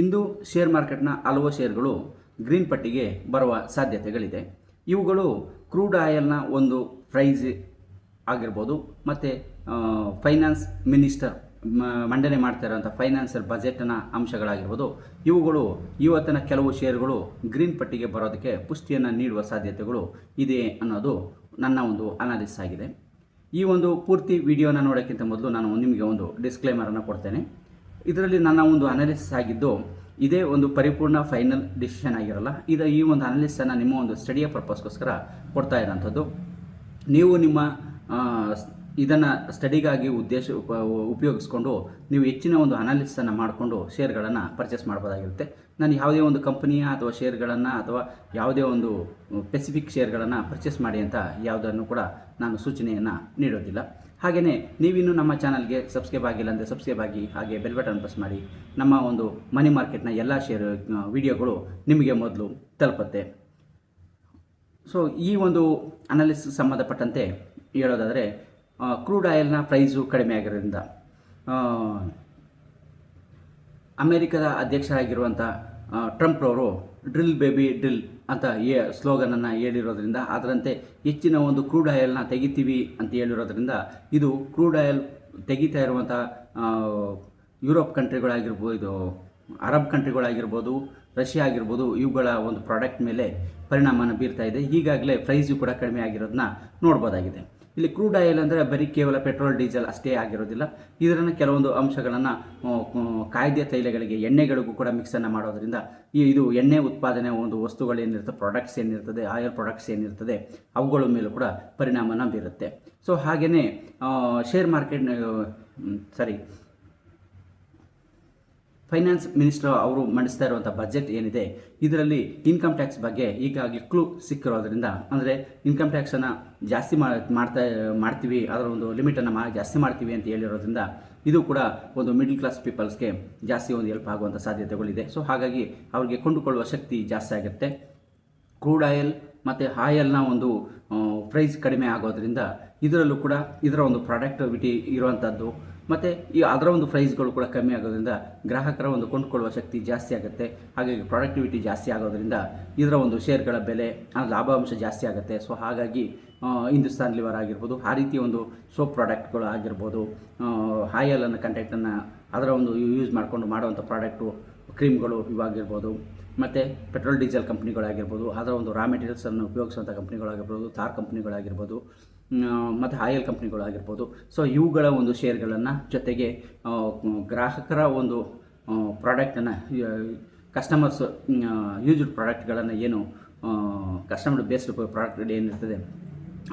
ಇಂದು share ಮಾರ್ಕೆಟ್ನ ಹಲವು ಶೇರ್ಗಳು green ಪಟ್ಟಿಗೆ ಬರುವ ಸಾಧ್ಯತೆಗಳಿದೆ. ಇವುಗಳು ಕ್ರೂಡ್ ಆಯಿಲ್ನ ಒಂದು ಪ್ರೈಸ್ ಆಗಿರ್ಬೋದು, ಮತ್ತು ಫೈನಾನ್ಸ್ ಮಿನಿಸ್ಟರ್ ಮಂಡನೆ ಮಾಡ್ತಾ ಇರೋಂಥ ಫೈನಾನ್ಷಿಯಲ್ ಬಜೆಟ್ನ ಅಂಶಗಳಾಗಿರ್ಬೋದು. ಇವುಗಳು ಇವತ್ತಿನ ಕೆಲವು ಶೇರುಗಳು ಗ್ರೀನ್ ಪಟ್ಟಿಗೆ ಬರೋದಕ್ಕೆ ಪುಷ್ಟಿಯನ್ನು ನೀಡುವ ಸಾಧ್ಯತೆಗಳು ಇದೆ ಅನ್ನೋದು ನನ್ನ ಒಂದು ಅನಾಲಿಸಿಸ್ ಆಗಿದೆ. ಈ ಒಂದು ಪೂರ್ತಿ ವಿಡಿಯೋನ ನೋಡೋಕ್ಕಿಂತ ಮೊದಲು ನಾನು ನಿಮಗೆ ಒಂದು ಡಿಸ್ಕ್ಲೇಮರನ್ನು ಕೊಡ್ತೇನೆ. ಇದರಲ್ಲಿ ನನ್ನ ಒಂದು ಅನಾಲಿಸಿಸ್ ಆಗಿದ್ದು ಇದೇ ಒಂದು ಪರಿಪೂರ್ಣ ಫೈನಲ್ ಡಿಸಿಷನ್ ಆಗಿರಲ್ಲ. ಈ ಒಂದು ಅನಾಲಿಸಿಸನ್ನು ನಿಮ್ಮ ಒಂದು ಸ್ಟಡಿಯ ಪರ್ಪಸ್ಗೋಸ್ಕರ ಕೊಡ್ತಾ ಇರೋಂಥದ್ದು. ನೀವು ನಿಮ್ಮ ಇದನ್ನು ಸ್ಟಡಿಗಾಗಿ ಉಪಯೋಗಿಸ್ಕೊಂಡು ನೀವು ಹೆಚ್ಚಿನ ಒಂದು ಅನಾಲಿಸಿಸನ್ನು ಮಾಡಿಕೊಂಡು ಶೇರ್ಗಳನ್ನು ಪರ್ಚೇಸ್ ಮಾಡ್ಬೋದಾಗಿರುತ್ತೆ. ನಾನು ಯಾವುದೇ ಒಂದು ಕಂಪನಿಯ ಅಥವಾ ಶೇರ್ಗಳನ್ನು ಅಥವಾ ಯಾವುದೇ ಒಂದು ಸ್ಪೆಸಿಫಿಕ್ ಶೇರ್ಗಳನ್ನು ಪರ್ಚೇಸ್ ಮಾಡಿ ಅಂತ ಯಾವುದನ್ನು ಕೂಡ ನಾನು ಸೂಚನೆಯನ್ನು ನೀಡೋದಿಲ್ಲ. ಹಾಗೆಯೇ ನೀವಿನ್ನೂ ನಮ್ಮ ಚಾನಲ್ಗೆ ಸಬ್ಸ್ಕ್ರೈಬ್ ಆಗಿಲ್ಲ ಅಂದರೆ ಸಬ್ಸ್ಕ್ರೈಬ್ ಆಗಿ, ಹಾಗೆ ಬೆಲ್ ಬಟನ್ ಪ್ರೆಸ್ ಮಾಡಿ. ನಮ್ಮ ಒಂದು ಮನಿ ಮಾರ್ಕೆಟ್ನ ಎಲ್ಲ ಶೇರ್ ವಿಡಿಯೋಗಳು ನಿಮಗೆ ಮೊದಲು ತಲುಪುತ್ತೆ. ಸೊ ಈ ಒಂದು ಅನಾಲಿಸಿಸ್ ಸಂಬಂಧಪಟ್ಟಂತೆ ಹೇಳೋದಾದರೆ, ಕ್ರೂಡ್ ಆಯಿಲ್ನ ಪ್ರೈಸು ಕಡಿಮೆ ಆಗಿರೋದ್ರಿಂದ, ಅಮೆರಿಕದ ಅಧ್ಯಕ್ಷರಾಗಿರುವಂಥ ಟ್ರಂಪ್ ಅವರು ಡ್ರಿಲ್ ಬೇಬಿ ಡ್ರಿಲ್ ಅಂತ ಸ್ಲೋಗನನ್ನು ಹೇಳಿರೋದ್ರಿಂದ, ಅದರಂತೆ ಹೆಚ್ಚಿನ ಒಂದು ಕ್ರೂಡ್ ಆಯಿಲ್ನ ತೆಗಿತೀವಿ ಅಂತ ಹೇಳಿರೋದ್ರಿಂದ, ಇದು ಕ್ರೂಡ್ ಆಯಿಲ್ ತೆಗಿತಾ ಇರುವಂಥ ಯುರೋಪ್ ಕಂಟ್ರಿಗಳಾಗಿರ್ಬೋದು, ಅರಬ್ ಕಂಟ್ರಿಗಳಾಗಿರ್ಬೋದು, ರಷ್ಯಾ ಆಗಿರ್ಬೋದು, ಇವುಗಳ ಒಂದು ಪ್ರಾಡಕ್ಟ್ ಮೇಲೆ ಪರಿಣಾಮನ ಬೀರ್ತಾ ಇದೆ. ಈಗಾಗಲೇ ಪ್ರೈಸು ಕೂಡ ಕಡಿಮೆ ಆಗಿರೋದನ್ನ ನೋಡ್ಬೋದಾಗಿದೆ. ಇಲ್ಲಿ ಕ್ರೂಡ್ ಆಯಿಲ್ ಅಂದರೆ ಬರೀ ಕೇವಲ ಪೆಟ್ರೋಲ್ ಡೀಸೆಲ್ ಅಷ್ಟೇ ಆಗಿರೋದಿಲ್ಲ. ಇದನ್ನು ಕೆಲವೊಂದು ಅಂಶಗಳನ್ನು ಖಾದ್ಯ ತೈಲಗಳಿಗೆ, ಎಣ್ಣೆಗಳಿಗೂ ಕೂಡ ಮಿಕ್ಸನ್ನು ಮಾಡೋದ್ರಿಂದ ಇದು ಎಣ್ಣೆ ಉತ್ಪಾದನೆ ಒಂದು ವಸ್ತುಗಳೇನಿರ್ತದೆ, ಪ್ರಾಡಕ್ಟ್ಸ್ ಏನಿರ್ತದೆ, ಆಯಿಲ್ ಪ್ರಾಡಕ್ಟ್ಸ್ ಏನಿರ್ತದೆ, ಅವುಗಳ ಮೇಲೂ ಕೂಡ ಪರಿಣಾಮನ ಬೀರುತ್ತೆ. ಸೊ ಹಾಗೆಯೇ ಶೇರ್ ಮಾರ್ಕೆಟ್ ಫೈನಾನ್ಸ್ ಮಿನಿಸ್ಟರ್ ಅವರು ಮಂಡಿಸ್ತಾ ಇರುವಂಥ ಬಜೆಟ್ ಏನಿದೆ, ಇದರಲ್ಲಿ ಇನ್ಕಮ್ ಟ್ಯಾಕ್ಸ್ ಬಗ್ಗೆ ಈಗಾಗಲೇ ಕ್ಲೂ ಸಿಕ್ಕಿರೋದ್ರಿಂದ, ಅಂದರೆ ಇನ್ಕಮ್ ಟ್ಯಾಕ್ಸನ್ನು ಜಾಸ್ತಿ ಮಾಡ್ತೀವಿ, ಅದರ ಒಂದು ಲಿಮಿಟನ್ನು ಜಾಸ್ತಿ ಮಾಡ್ತೀವಿ ಅಂತ ಹೇಳಿರೋದ್ರಿಂದ, ಇದು ಕೂಡ ಒಂದು ಮಿಡ್ಲ್ ಕ್ಲಾಸ್ ಪೀಪಲ್ಸ್ಗೆ ಜಾಸ್ತಿ ಒಂದು ಹೆಲ್ಪ್ ಆಗುವಂಥ ಸಾಧ್ಯತೆಗಳಿದೆ. ಸೊ ಹಾಗಾಗಿ ಅವರಿಗೆ ಕೊಂಡುಕೊಳ್ಳುವ ಶಕ್ತಿ ಜಾಸ್ತಿ ಆಗುತ್ತೆ. ಕ್ರೂಡ್ ಆಯಿಲ್ ಮತ್ತು ಆಯಿಲ್ನ ಒಂದು ಪ್ರೈಸ್ ಕಡಿಮೆ ಆಗೋದ್ರಿಂದ ಇದರಲ್ಲೂ ಕೂಡ ಇದರ ಒಂದು ಪ್ರಾಡಕ್ಟಿವಿಟಿ ಇರುವಂಥದ್ದು ಮತ್ತು ಅದರ ಒಂದು ಪ್ರೈಸ್ಗಳು ಕೂಡ ಕಮ್ಮಿ ಆಗೋದ್ರಿಂದ ಗ್ರಾಹಕರ ಒಂದು ಕೊಂಡುಕೊಳ್ಳುವ ಶಕ್ತಿ ಜಾಸ್ತಿ ಆಗುತ್ತೆ. ಹಾಗಾಗಿ ಪ್ರಾಡಕ್ಟಿವಿಟಿ ಜಾಸ್ತಿ ಆಗೋದ್ರಿಂದ ಇದರ ಒಂದು ಶೇರ್ಗಳ ಬೆಲೆ, ಲಾಭಾಂಶ ಜಾಸ್ತಿ ಆಗುತ್ತೆ. ಸೊ ಹಾಗಾಗಿ ಹಿಂದೂಸ್ತಾನ್ ಲಿವರ್ ಆಗಿರ್ಬೋದು, ಆ ರೀತಿಯ ಒಂದು ಸೋಪ್ ಪ್ರಾಡಕ್ಟ್ಗಳು ಆಗಿರ್ಬೋದು, ಆಯಿಲನ್ನು ಕಂಟೆಂಟನ್ನು ಅದರ ಒಂದು ಯೂಸ್ ಮಾಡಿಕೊಂಡು ಮಾಡುವಂಥ ಪ್ರಾಡಕ್ಟು, ಕ್ರೀಮ್ಗಳು ಇವಾಗಿರ್ಬೋದು, ಮತ್ತು ಪೆಟ್ರೋಲ್ ಡೀಸೆಲ್ ಕಂಪ್ನಿಗಳಾಗಿರ್ಬೋದು, ಅದರ ಒಂದು ರಾ ಮೆಟೀರಿಯಲ್ಸನ್ನು ಉಪಯೋಗಿಸುವಂಥ ಕಂಪ್ನಿಗಳಾಗಿರ್ಬೋದು, ಥಾರ್ ಕಂಪ್ನಿಗಳಾಗಿರ್ಬೋದು, ಮತ್ತು ಆಯಿಲ್ ಕಂಪ್ನಿಗಳಾಗಿರ್ಬೋದು. ಸೊ ಇವುಗಳ ಒಂದು ಶೇರ್ಗಳನ್ನು ಜೊತೆಗೆ ಗ್ರಾಹಕರ ಒಂದು ಪ್ರಾಡಕ್ಟನ್ನು, ಕಸ್ಟಮರ್ಸ್ ಯೂಸ್ಡ್ ಪ್ರಾಡಕ್ಟ್ಗಳನ್ನು, ಏನು ಕಸ್ಟಮರ್ ಬೇಸ್ಡ್ ಪ್ರಾಡಕ್ಟ್ ಏನಿರ್ತದೆ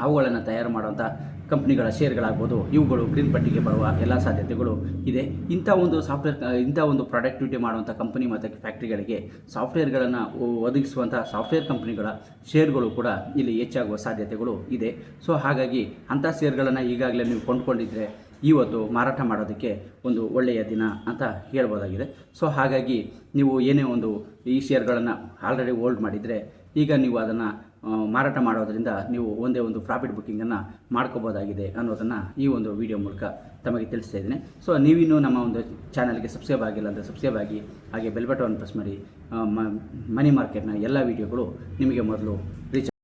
ಅವುಗಳನ್ನು ತಯಾರು ಮಾಡುವಂಥ ಕಂಪ್ನಿಗಳ ಶೇರ್ಗಳಾಗ್ಬೋದು, ಇವುಗಳು ಗ್ರೀನ್ ಪಟ್ಟಿಗೆ ಬರುವ ಎಲ್ಲ ಸಾಧ್ಯತೆಗಳು ಇದೆ. ಇಂಥ ಒಂದು ಪ್ರಾಡಕ್ಟಿವಿಟಿ ಮಾಡುವಂಥ ಕಂಪನಿ ಮತ್ತು ಫ್ಯಾಕ್ಟ್ರಿಗಳಿಗೆ ಸಾಫ್ಟ್ವೇರ್ಗಳನ್ನು ಒದಗಿಸುವಂಥ ಸಾಫ್ಟ್ವೇರ್ ಕಂಪ್ನಿಗಳ ಶೇರ್ಗಳು ಕೂಡ ಇಲ್ಲಿ ಹೆಚ್ಚಾಗುವ ಸಾಧ್ಯತೆಗಳು ಇದೆ. ಸೊ ಹಾಗಾಗಿ ಅಂಥ ಶೇರ್ಗಳನ್ನು ಈಗಾಗಲೇ ನೀವು ಕೊಂಡುಕೊಂಡಿದ್ದರೆ ಇವತ್ತು ಮಾರಾಟ ಮಾಡೋದಕ್ಕೆ ಒಂದು ಒಳ್ಳೆಯ ದಿನ ಅಂತ ಹೇಳ್ಬೋದಾಗಿದೆ. ಸೊ ಹಾಗಾಗಿ ನೀವು ಏನೇ ಒಂದು ಈ ಶೇರ್ಗಳನ್ನು ಆಲ್ರೆಡಿ ಹೋಲ್ಡ್ ಮಾಡಿದರೆ, ಈಗ ನೀವು ಅದನ್ನು ಮಾರಾಟ ಮಾಡೋದರಿಂದ ನೀವು ಒಂದೇ ಒಂದು ಪ್ರಾಫಿಟ್ ಬುಕ್ಕಿಂಗನ್ನು ಮಾಡ್ಕೋಬೋದಾಗಿದೆ ಅನ್ನೋದನ್ನು ಈ ಒಂದು ವಿಡಿಯೋ ಮೂಲಕ ತಮಗೆ ತಿಳಿಸ್ತಾ ಇದ್ದೀನಿ. ಸೊ ನೀವಿನ್ನೂ ನಮ್ಮ ಒಂದು ಚಾನಲ್ಗೆ ಸಬ್ಸ್ಕ್ರೈಬ್ ಆಗಿಲ್ಲ ಅಂದರೆ ಸಬ್ಸ್ಕ್ರೈಬ್ ಆಗಿ, ಹಾಗೆ ಬೆಲ್ ಬಟನ್ ಪ್ರೆಸ್ ಮಾಡಿ. ಮನಿ ಮಾರ್ಕೆಟ್ನ ಎಲ್ಲ ವಿಡಿಯೋಗಳು ನಿಮಗೆ ಮೊದಲು ರೀಚ್